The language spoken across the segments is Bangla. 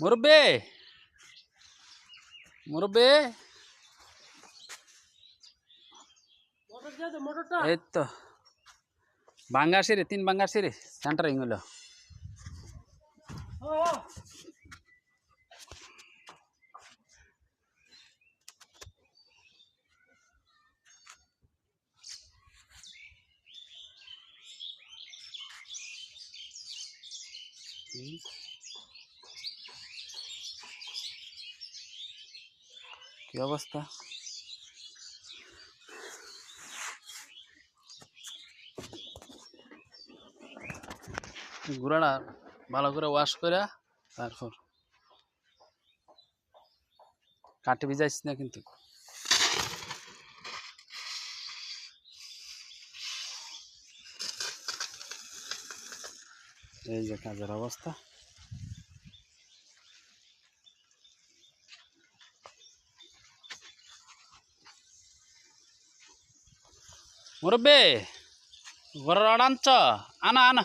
মুরব্বি মুরব্বি এই তো ভাঙ্গা সিঁড়ি 3 ভাঙ্গা সিঁড়ি সেন্টারিং হলো কি অবস্থা গুড়াটা ভালো করে ওয়াশ করে তারপর কাটে ভিজাইস না কিন্তু এই যে কাজের অবস্থা মুরব্বি ঘরের অর্ডার আনা আনা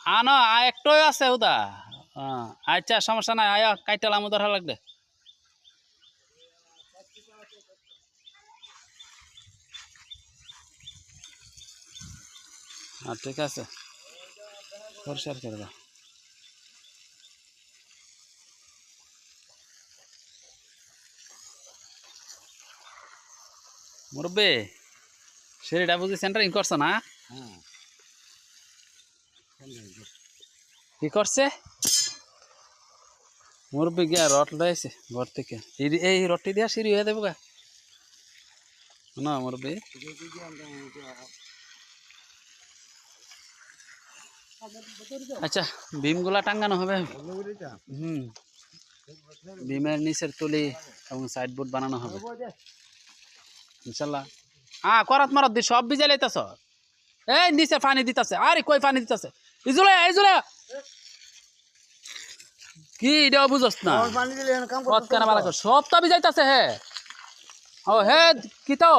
আনো একটাই আছে উদা আচ্ছা সমস্যা নাই আয় কাইটালাম ধরা লাগবে ঠিক আছে পরিষ্কার করে দাও মুরব্বি সিঁড়িটা বুঝি সেন্টারিং করছো না কি করছে মুরব্বি গিয়া রড লয়েছে ঘর থেকে এই রডটি দিয়া সিঁড়ি হয়ে দেবো গা না মুরব্বি আচ্ছা বিমগুলা টাঙ্গানো হবে বিমের নিচের তুলি এবং সাইড বোর্ড বানানো হবে ইনশাল্লাহ করাত মারাত দি সব ভিজাই লাইতাছ এই নিচে পানি দিতেছে আরে কই পানি দিতেছে ইজুলে ইজুলে কি দেও বুঝছ না কত কেন বালা কর সব তো ভিজাইতাছে হে ও হে কি তো